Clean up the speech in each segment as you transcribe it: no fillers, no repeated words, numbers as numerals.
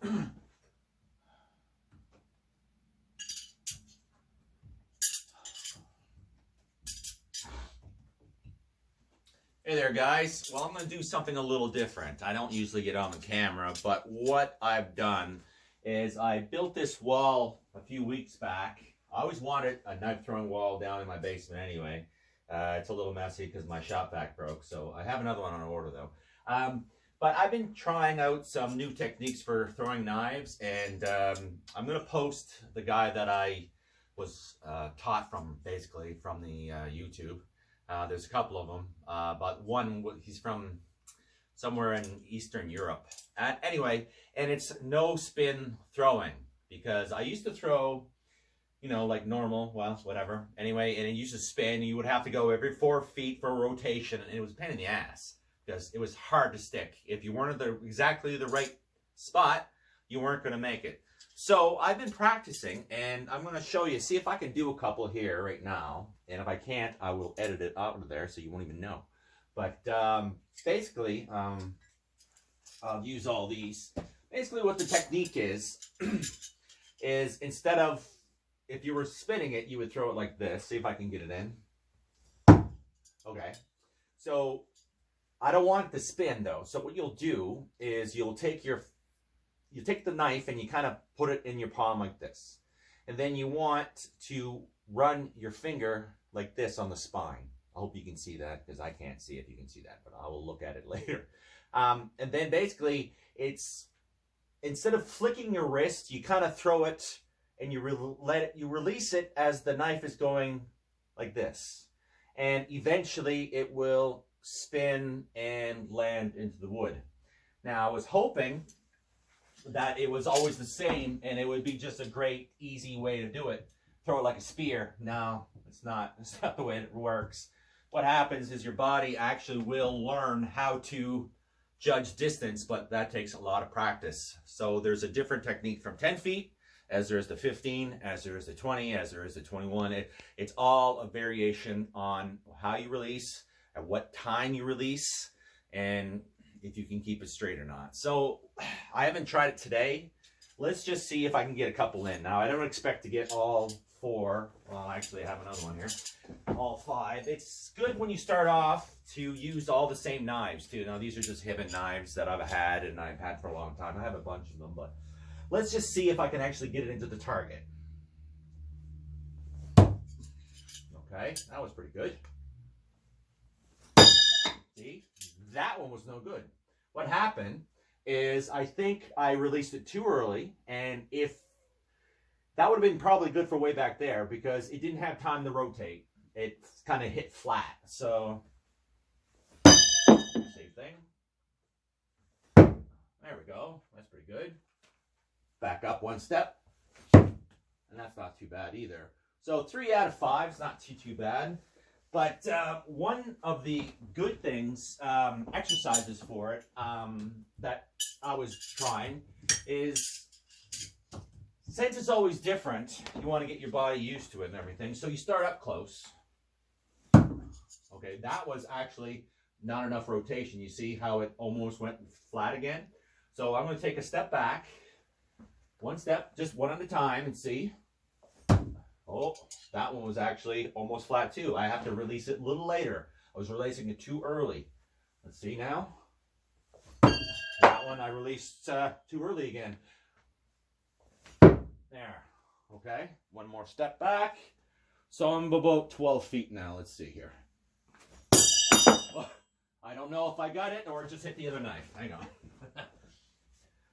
Hey there, guys. Well, I'm going to do something a little different. I don't usually get on the camera, but what I've done is I built this wall a few weeks back. I always wanted a knife throwing wall down in my basement anyway. It's a little messy because my shop vac broke, so I have another one on order though. But I've been trying out some new techniques for throwing knives, and I'm going to post the guy that I was taught from, basically, from the YouTube. There's a couple of them, but one, he's from somewhere in Eastern Europe. Anyway, and it's no spin throwing, because I used to throw, you know, like normal, well, whatever. Anyway, and it used to spin. You would have to go every 4 feet for a rotation, and it was a pain in the ass because it was hard to stick. If you weren't at exactly the right spot, you weren't going to make it. So I've been practicing, and I'm going to show you, see if I can do a couple here right now. And if I can't, I will edit it out of there so you won't even know. But basically, I'll use all these. Basically what the technique is, is instead of, if you were spinning it, you would throw it like this. See if I can get it in. Okay. So I don't want it to spin though. So what you'll do is you'll take the knife and you kind of put it in your palm like this. And then you want to run your finger like this on the spine. I hope you can see that, because I can't see if you can see that, but I will look at it later. And then basically it's, instead of flicking your wrist, you kind of throw it and you release it as the knife is going like this. And eventually it will spin and land into the wood. Now I was hoping that it was always the same and it would be just a great, easy way to do it. Throw it like a spear. No, it's not. It's not the way it works. What happens is your body actually will learn how to judge distance, but that takes a lot of practice. So there's a different technique from 10 feet, as there is the 15, as there is the 20, as there is the 21. It's all a variation on how you release, at what time you release, and if you can keep it straight or not. So I haven't tried it today. Let's just see if I can get a couple in. Now I don't expect to get all 4. Well, actually I have another one here. All 5. It's good when you start off to use all the same knives too. Now these are just Hibbett knives that I've had and I've had for a long time. I have a bunch of them, but let's just see if I can actually get it into the target. Okay, that was pretty good. See, that one was no good. What happened is I think I released it too early, and if that would have been probably good for way back there, because it didn't have time to rotate. It kind of hit flat. So same thing. There we go. That's pretty good. Back up 1 step, and that's not too bad either. So 3 out of 5 is not too bad. But one of the good things, exercises for it, that I was trying is, since it's always different, you want to get your body used to it and everything. So you start up close. Okay, that was actually not enough rotation. You see how it almost went flat again? So I'm going to take a step back. 1 step, just one at a time, and see. Oh, that one was actually almost flat too. I have to release it a little later. I was releasing it too early. Let's see now. That one I released too early again. There. Okay, 1 more step back. So I'm about 12 feet now. Let's see here. Oh, I don't know if I got it or it just hit the other knife. Hang on.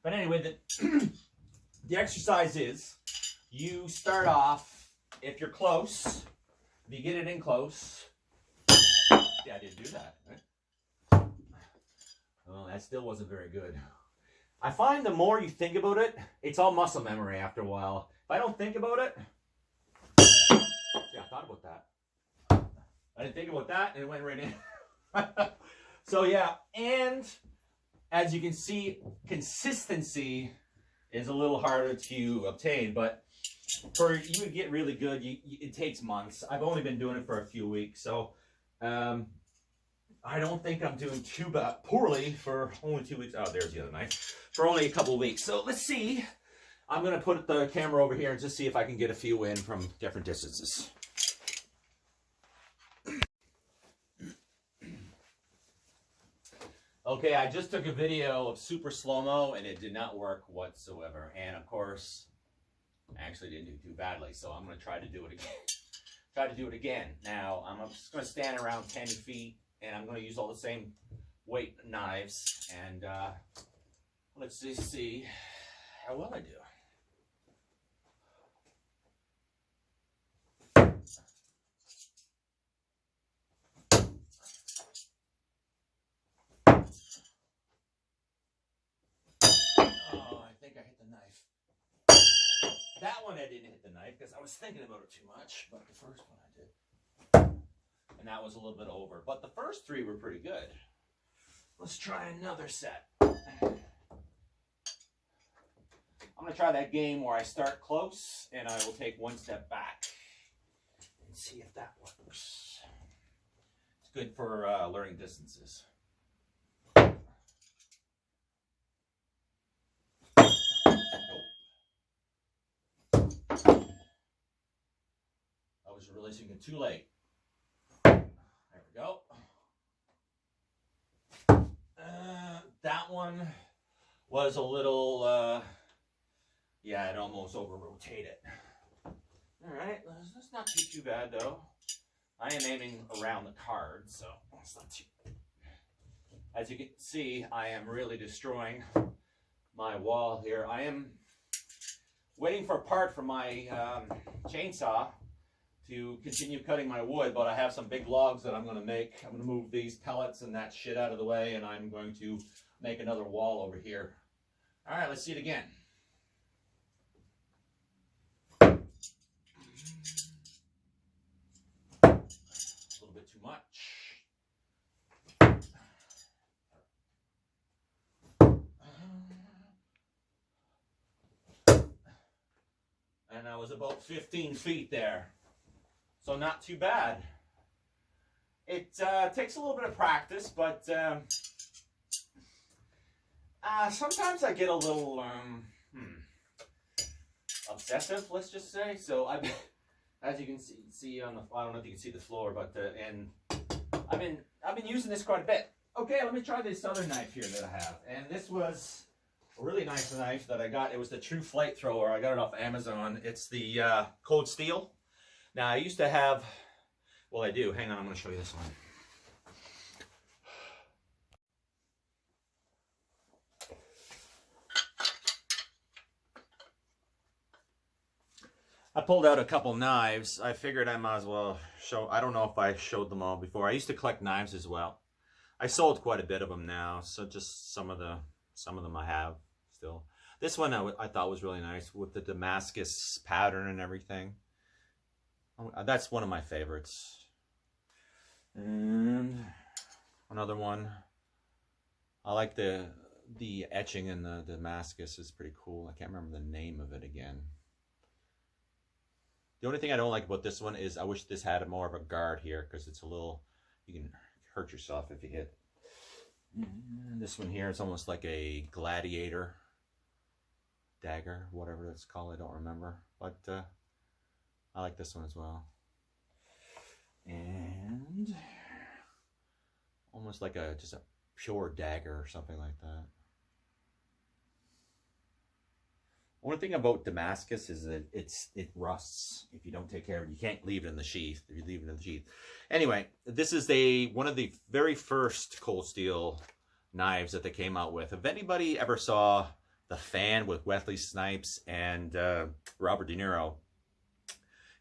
But anyway, the exercise is, you start off, if you're close, if you get it in close. Yeah, I didn't do that. Right? Oh, that still wasn't very good. I find the more you think about it, it's all muscle memory after a while. If I don't think about it, yeah, I thought about that. I didn't think about that, and it went right in. So yeah, and as you can see, consistency is a little harder to obtain, but for you to get really good, it takes months. I've only been doing it for a few weeks, so I don't think I'm doing too poorly for only 2 weeks. Oh, there's the other knife. For only a couple of weeks. So let's see. I'm going to put the camera over here and just see if I can get a few in from different distances. Okay, I just took a video of super slow-mo and it did not work whatsoever. And of course, I actually didn't do too badly. So I'm going to try to do it again. Now, I'm just going to stand around 10 feet. And I'm going to use all the same weight knives. And let's just see how well I do. Oh, I think I hit the knife. That one I didn't hit the knife because I was thinking about it too much. But the first one I did. And that was a little bit over. But the first three were pretty good. Let's try another set. I'm going to try that game where I start close and I will take one step back and see if that works. It's good for learning distances. Nope. I was releasing it too late. There we go. That one was a little, yeah, it almost over-rotated. All right, that's not too bad, though. I am aiming around the card, so that's not too bad. As you can see, I am really destroying my wall here. I am waiting for a part from my chainsaw to continue cutting my wood, but I have some big logs that I'm going to make. I'm going to move these pellets and that shit out of the way, and I'm going to make another wall over here. All right, let's see it again. A little bit too much. And I was about 15 feet there. So not too bad. It takes a little bit of practice, but sometimes I get a little obsessive, let's just say. So as you can see on the, I don't know if you can see the floor, but and I've been using this quite a bit. Okay, let me try this other knife here that I have, and this was a really nice knife that I got. It was the True Flight Thrower. I got it off Amazon. It's the Cold Steel. Now, I used to have, well, I do. Hang on, I'm going to show you this one. I pulled out a couple knives. I figured I might as well show. I don't know if I showed them all before. I used to collect knives as well. I sold quite a bit of them now, so just some of them I have still. This one I thought was really nice with the Damascus pattern and everything. That's one of my favorites. And another one. I like the etching in the Damascus is pretty cool. I can't remember the name of it again. The only thing I don't like about this one is I wish this had more of a guard here because it's a little, you can hurt yourself if you hit. And this one here is almost like a gladiator dagger, whatever that's called. I don't remember, but I like this one as well. And almost like just a pure dagger or something like that. One thing about Damascus is that it rusts if you don't take care of it. You can't leave it in the sheath if you leave it in the sheath. Anyway, this is one of the very first Cold Steel knives that they came out with. If anybody ever saw The Fan with Wesley Snipes and Robert De Niro,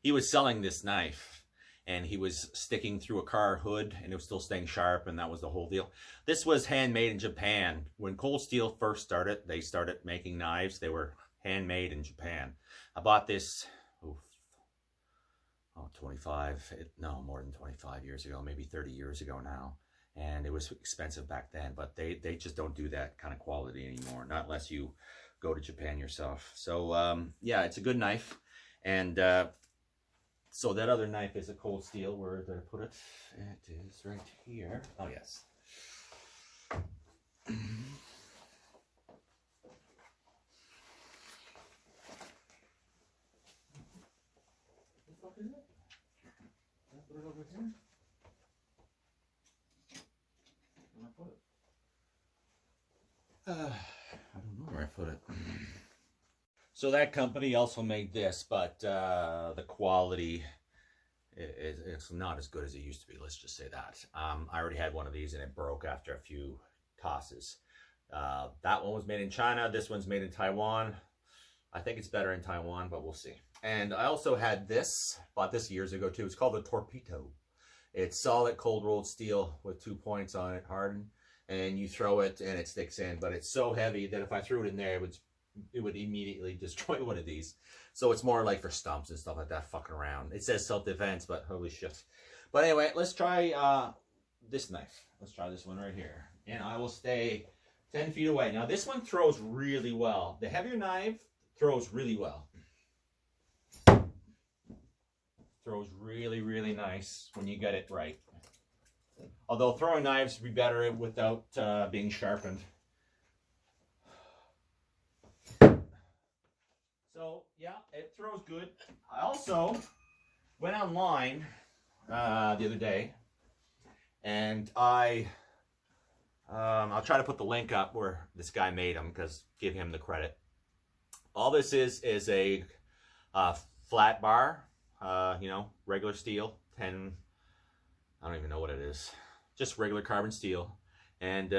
he was selling this knife and he was sticking through a car hood and it was still staying sharp, and that was the whole deal. This was handmade in Japan. When Cold Steel first started, they started making knives. They were handmade in Japan. I bought this, 25, more than 25 years ago, maybe 30 years ago now. And it was expensive back then, but they just don't do that kind of quality anymore, not unless you go to Japan yourself. So yeah, it's a good knife. And So that other knife is a cold steel. Where did I put it? It is right here. Oh, yes. What the fuck is it? Did I put it over here? Where did I put it? I don't know where I put it. So that company also made this, but the quality it's not as good as it used to be. Let's just say that. I already had one of these and it broke after a few tosses. That one was made in China. This one's made in Taiwan. I think it's better in Taiwan, but we'll see. And I also had this, bought this years ago too. It's called the Torpedo. It's solid cold rolled steel with 2 points on it, hardened. And you throw it and it sticks in, but it's so heavy that if I threw it in there, it would immediately destroy one of these. So it's more like for stumps and stuff like that, fucking around. It says self-defense, but holy shit. But anyway, let's try this knife. Let's try this one right here. And I will stay 10 feet away. Now this one throws really well. The heavier knife throws really well. Throws really, really nice when you get it right. Although throwing knives would be better without being sharpened. So yeah, it throws good. I also went online the other day, and I'll try to put the link up where this guy made them, because give him the credit. All this is a flat bar, you know, regular steel, 10. I don't even know what it is. Just regular carbon steel, and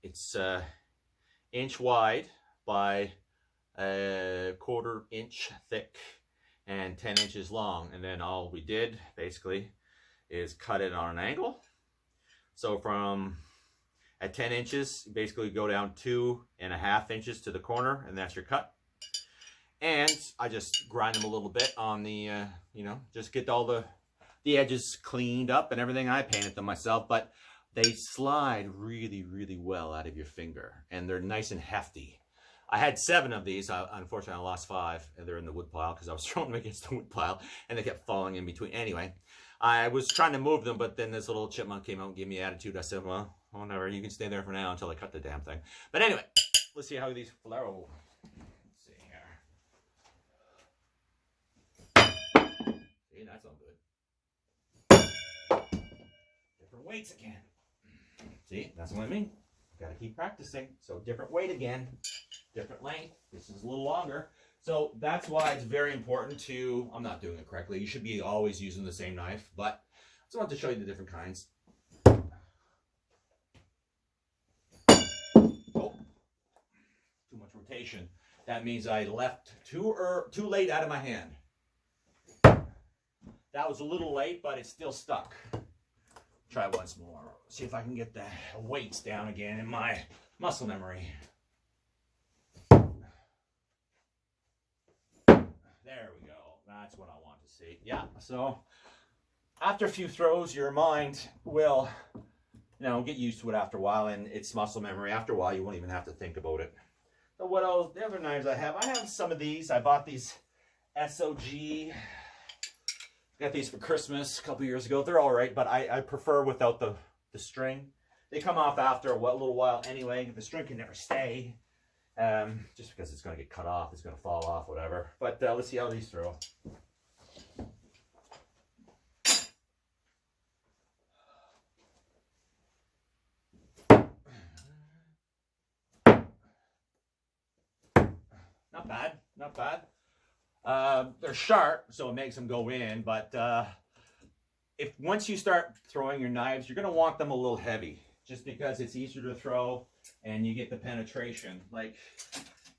it's inch wide by a 1/4 inch thick and 10 inches long. And then all we did basically is cut it on an angle. So from at 10 inches, basically go down 2.5 inches to the corner, and that's your cut. And I just grind them a little bit on the, you know, just get all the edges cleaned up and everything. I painted them myself, but they slide really, really well out of your finger, and they're nice and hefty. I had 7 of these. Unfortunately, I lost 5, and they're in the wood pile because I was throwing them against the wood pile, and they kept falling in between. Anyway, I was trying to move them, but then this little chipmunk came out and gave me attitude. I said, well, whatever, you can stay there for now until I cut the damn thing. But anyway, let's see how these flow. Let's see here. See, that's all good. Different weights again. See, that's what I mean. Gotta keep practicing. So different weight again, different length. This is a little longer. So that's why it's very important to, I'm not doing it correctly. You should be always using the same knife, but I just want to show you the different kinds. Oh, too much rotation. That means I left too late out of my hand. That was a little late, but it's still stuck. Try once more. See if I can get the weights down again in my muscle memory. There we go. That's what I want to see. Yeah, so after a few throws, your mind will, you know, get used to it after a while, and it's muscle memory. After a while, you won't even have to think about it. So what else? The other knives I have some of these. I bought these SOG. Got these for Christmas a couple years ago. They're all right, but I prefer without the string. They come off after a little while anyway. The string can never stay. Just because it's going to get cut off, it's going to fall off, whatever. But let's see how these throw. Not bad, not bad. They're sharp, so it makes them go in, but once you start throwing your knives, you're going to want them a little heavy, just because it's easier to throw and you get the penetration. Like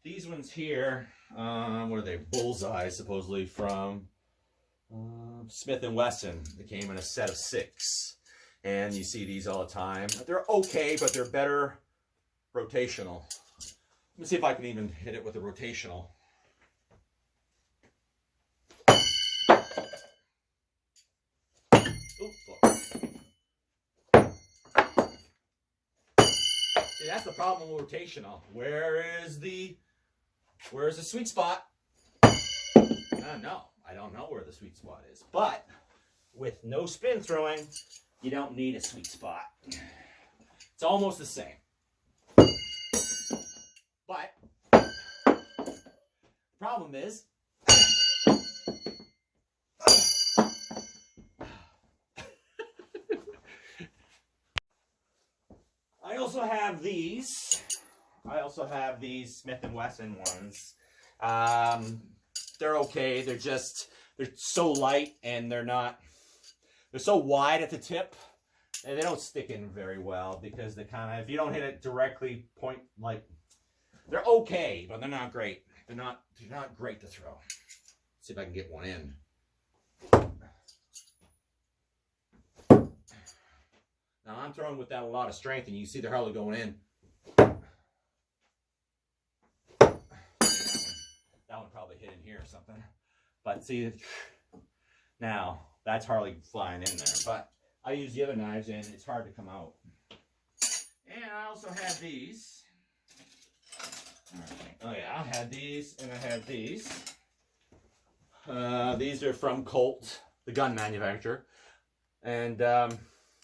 these ones here, what are they? Bullseye, supposedly from Smith & Wesson. They came in a set of 6, and you see these all the time. They're okay, but they're better rotational. Let me see if I can even hit it with a rotational. See, that's the problem with rotational. Where is the sweet spot? No, I don't know where the sweet spot is. But with no spin throwing, you don't need a sweet spot. It's almost the same. But the problem is, I also have these. Smith & Wesson ones. They're okay. They're so light, and they're so wide at the tip, and they don't stick in very well because they kind of, if you don't hit it directly point, like, they're okay, but they're not great. They're not great to throw. Let's see if I can get one in. Now I'm throwing without a lot of strength, and you see they're hardly going in. That one probably hit in here or something. But see, now that's hardly flying in there. But I use the other knives, and it's hard to come out. And I also have these. Oh yeah, I had these, and I have these. These are from Colt, the gun manufacturer, and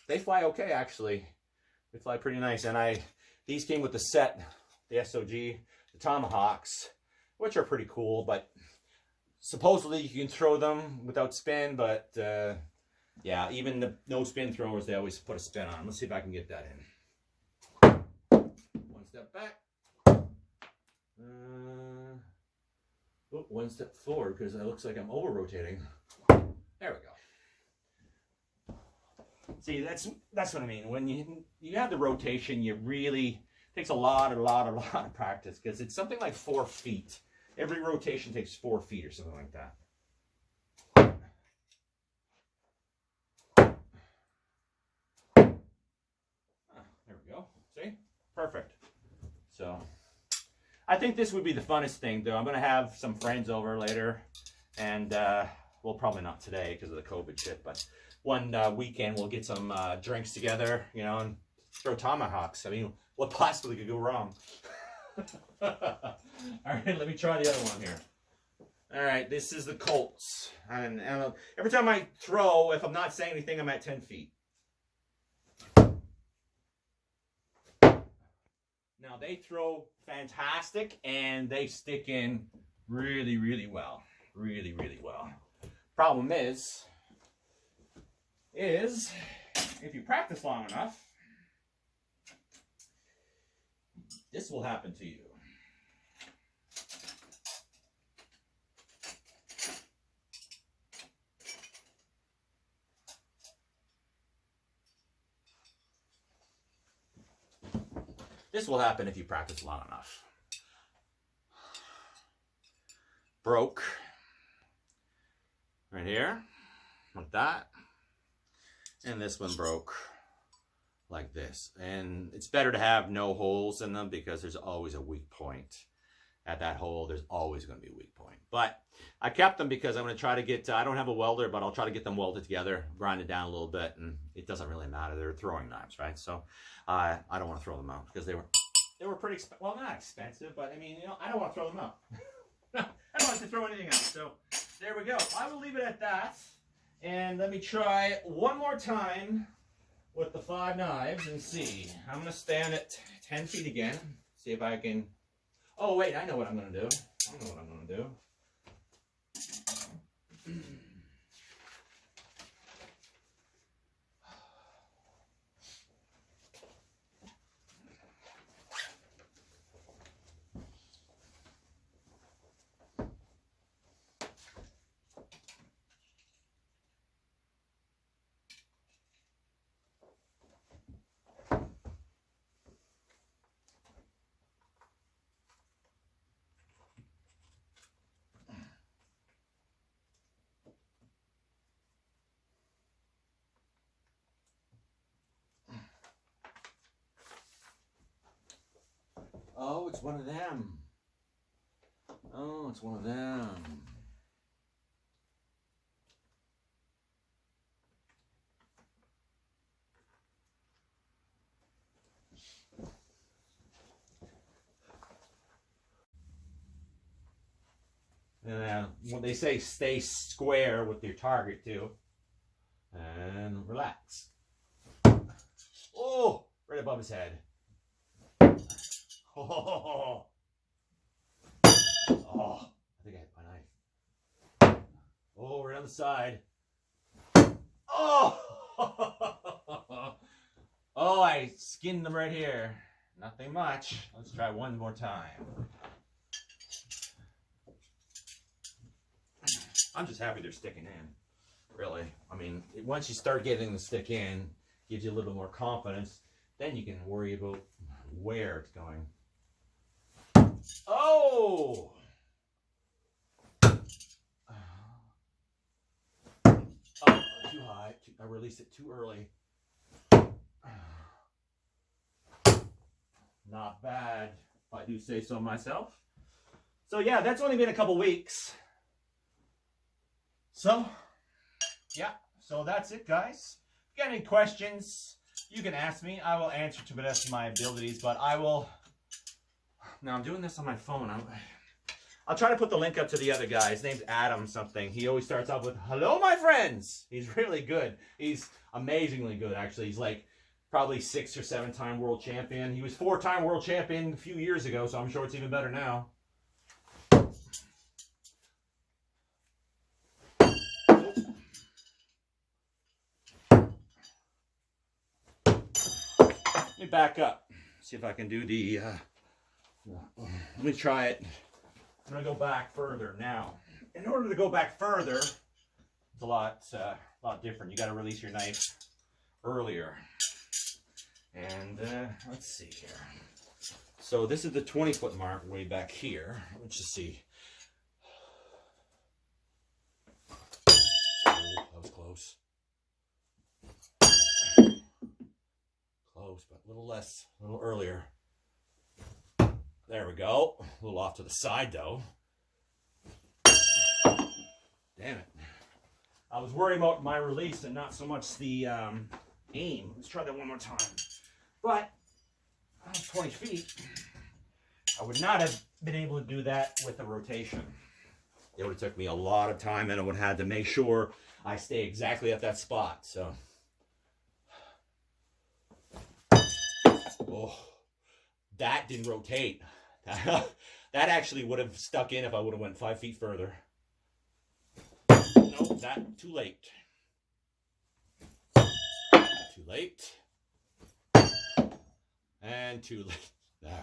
they fly okay, actually. They fly pretty nice. And these came with the set, the SOG, the Tomahawks, which are pretty cool. But supposedly you can throw them without spin. But yeah, even the no spin throwers, they always put a spin on. Let's see if I can get that in. One step back. One step forward because it looks like I'm over rotating. There we go. See, that's what I mean. When you have the rotation, you really takes a lot of practice because it's something like 4 feet. Every rotation takes 4 feet or something like that. There we go. See? Perfect. So I think this would be the funnest thing, though. I'm going to have some friends over later, and well, probably not today because of the COVID shit, but one weekend we'll get some drinks together, you know, and throw tomahawks. I mean, what possibly could go wrong? All right, let me try the other one here. All right, this is the Colts, and every time I throw, if I'm not saying anything, I'm at 10 feet. Now, they throw fantastic, and they stick in really well. Really well. Problem is if you practice long enough, this will happen to you. This will happen if you practice long enough. Broke. Right here. Like that. And this one broke. Like this. And it's better to have no holes in them because there's always a weak point. At that hole, there's always going to be a weak point. But I kept them because I'm going to try to get, I don't have a welder, but I'll try to get them welded together, grind it down a little bit, and it doesn't really matter. They're throwing knives, right? So I don't want to throw them out because they were pretty, well, not expensive, but I mean, you know, I don't want to throw them out. I don't want to throw anything out. So there we go. I will leave it at that. And let me try one more time with the 5 knives and see. I'm going to stand at 10 feet again. See if I can. Oh, wait, I know what I'm going to do. I know what I'm going to do. Oh, it's one of them. Oh, it's one of them. Yeah, what they say, stay square with your target too. And relax. Oh, right above his head. Oh, I think I hit my knife. Oh, right on the side. Oh, oh, I skinned them right here. Nothing much. Let's try one more time. I'm just happy they're sticking in, really. I mean, once you start getting them to stick in, gives you a little more confidence. Then you can worry about where it's going. Oh! Oh, too high. I released it too early. Not bad, if I do say so myself. So yeah, that's only been a couple weeks. So, yeah, so that's it, guys. If you got any questions, you can ask me. I will answer to the best of my abilities, but I will... Now, I'm doing this on my phone. I'll try to put the link up to the other guy. His name's Adam something. He always starts off with, "Hello, my friends." He's really good. He's amazingly good, actually. He's like probably 6 or 7-time world champion. He was 4-time world champion a few years ago, so I'm sure it's even better now. Let me back up. See if I can do the... let me try it. I'm going to go back further now. In order to go back further, it's a lot different. You got to release your knife earlier. And let's see here. So this is the 20-foot mark way back here. Let's just see. Oh, that was close. Close, but a little less, a little earlier. There we go. A little off to the side, though. Damn it. I was worried about my release and not so much the aim. Let's try that one more time. But, 20 feet, I would not have been able to do that with the rotation. It would have took me a lot of time, and I would have had to make sure I stay exactly at that spot. So, oh, that didn't rotate. That actually would have stuck in if I would have went 5 feet further. No, that too late. Too late. And too late. All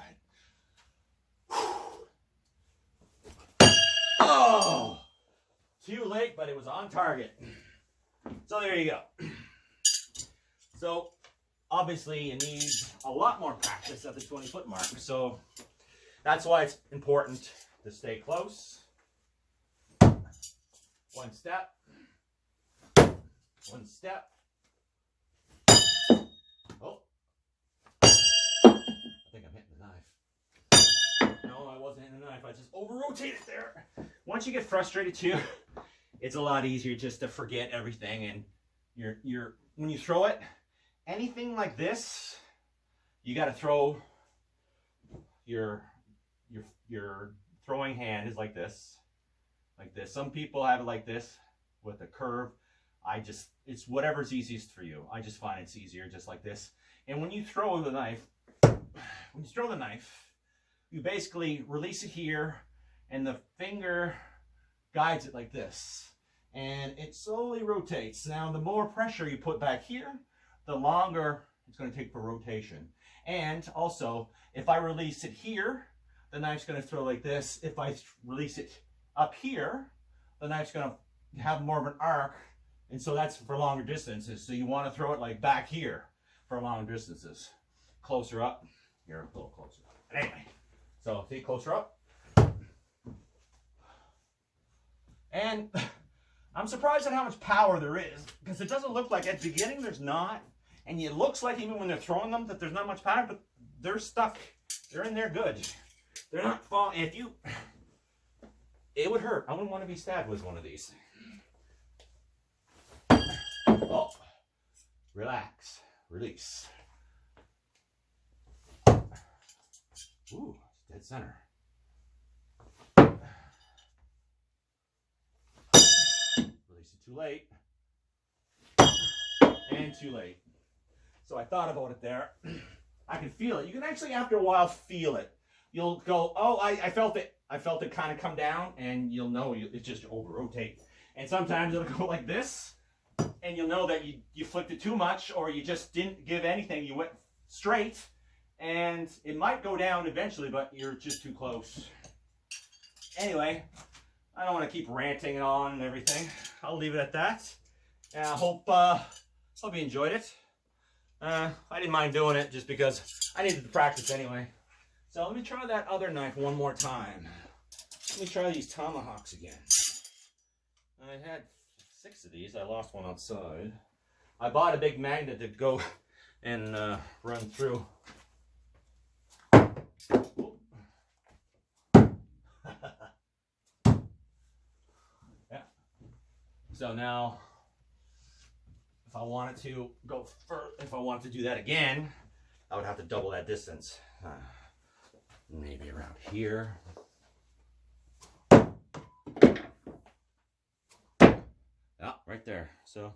right. Oh, too late, but it was on target. So there you go. So obviously you need a lot more practice at the 20-foot mark. So that's why it's important to stay close. One step. One step. Oh. I think I'm hitting the knife. No, I wasn't hitting the knife. I just over-rotated there. Once you get frustrated too, it's a lot easier just to forget everything, and when you throw it, anything like this, you got to throw your throwing hand is like this. Like this. Some people have it like this with a curve. It's whatever's easiest for you. I just find it's easier just like this. And when you throw the knife, you basically release it here, and the finger guides it like this. And it slowly rotates. Now, the more pressure you put back here, the longer it's going to take for rotation. And also, if I release it here, the knife's going to throw like this. If I release it up here, the knife's going to have more of an arc, and so that's for longer distances. So you want to throw it like back here for long distances. Closer up. Here, a little closer. Anyway, so see, closer up. And I'm surprised at how much power there is, because it doesn't look like at the beginning there's not, and it looks like even when they're throwing them that there's not much power, but they're stuck. They're in there good. They're not falling. If you... It would hurt. I wouldn't want to be stabbed with one of these. Oh. Relax. Release. Ooh, dead center. Too late. And too late. So I thought about it there. I can feel it. You can actually, after a while, feel it. You'll go, oh, I felt it. I felt it kind of come down, and you'll know it just over-rotate. And sometimes it'll go like this, and you'll know that you flicked it too much, or you just didn't give anything. You went straight, and it might go down eventually, but you're just too close. Anyway, I don't want to keep ranting on and everything. I'll leave it at that. And I hope you enjoyed it. I didn't mind doing it just because I needed to practice anyway. So let me try that other knife one more time. Let me try these tomahawks again. I had 6 of these. I lost one outside. I bought a big magnet to go and run through. Yeah. So now, if I wanted to go further, if I wanted to do that again, I would have to double that distance. Maybe around here. Yeah, right there. So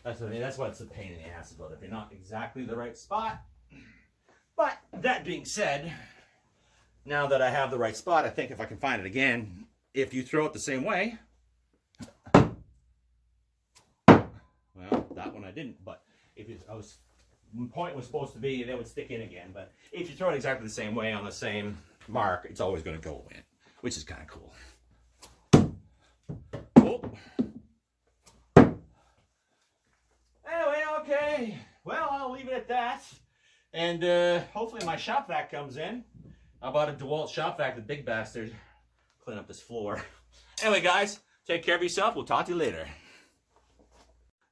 that's what's a pain in the ass about it. If you're not exactly the right spot. But that being said, now that I have the right spot, I think if I can find it again, if you throw it the same way, well, that one I didn't. But if the point was supposed to be they would stick in again, but if you throw it exactly the same way on the same mark, it's always going to go in, which is kind of cool. Oh. Anyway, okay. Well, I'll leave it at that. And hopefully my shop vac comes in. I bought a DeWalt shop vac, the big bastard. Clean up this floor. Anyway, guys, take care of yourself. We'll talk to you later.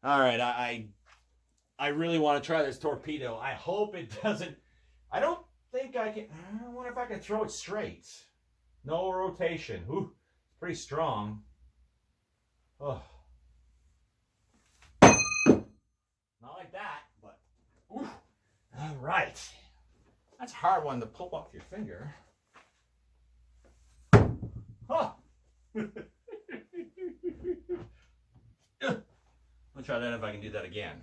All right, I really want to try this torpedo. I hope it doesn't. I don't think I can. I wonder if I can throw it straight. No rotation. Ooh, it's pretty strong. Oh. Not like that, but. Ooh. All right. That's a hard one to pull up your finger. Huh. I'll try that if I can do that again.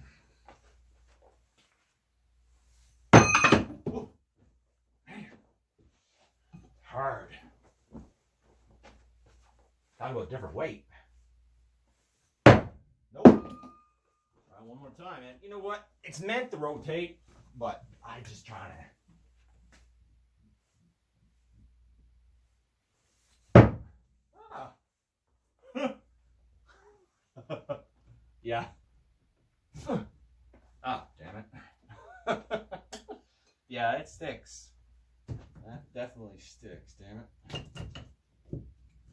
Ooh. Man. Hard. Gotta go a different weight. Nope. Try one more time, and you know what? It's meant to rotate, but I just try to. Ah. Yeah. Ah, damn it. Yeah, it sticks. That definitely sticks, damn it.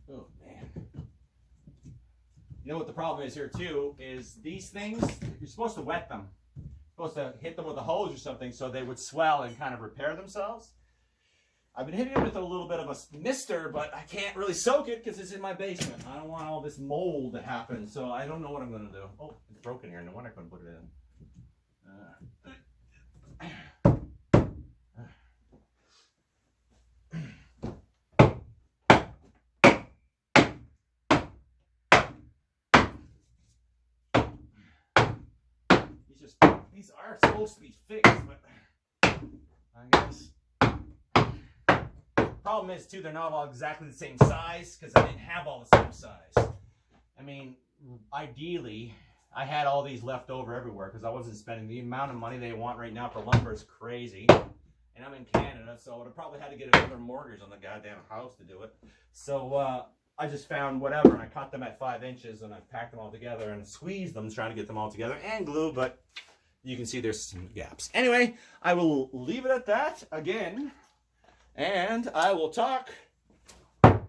Oh, man. You know what the problem is here, too, is these things, you're supposed to wet them. You're supposed to hit them with a hose or something so they would swell and kind of repair themselves. I've been hitting it with a little bit of a mister, but I can't really soak it because it's in my basement. I don't want all this mold to happen, so I don't know what I'm going to do. Oh, it's broken here. No wonder I couldn't put it in. These are supposed to be fixed, but I guess. Problem is, too, they're not all exactly the same size because I didn't have all the same size. I mean, ideally, I had all these left over everywhere because I wasn't spending the amount of money they want right now for lumber is crazy. And I'm in Canada, so I would have probably had to get another mortgage on the goddamn house to do it. So I just found whatever, and I cut them at 5 inches, and I packed them all together and squeezed them, trying to get them all together, and glue, but you can see there's some gaps. Anyway, I will leave it at that again. And I will talk. Damn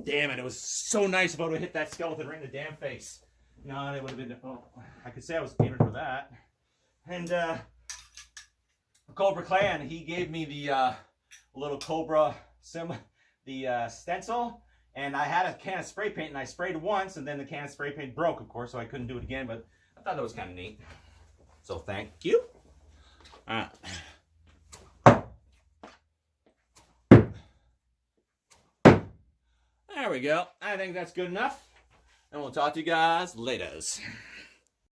it, it was so nice if I would have hit that skeleton right in the damn face. No, it would have been, oh, I could say I was aiming for that. And Cobra Clan, he gave me the little Cobra the stencil. And I had a can of spray paint and I sprayed once and then the can of spray paint broke, of course, so I couldn't do it again, but I thought that was kind of neat. So thank you. There we go. I think that's good enough. And we'll talk to you guys later.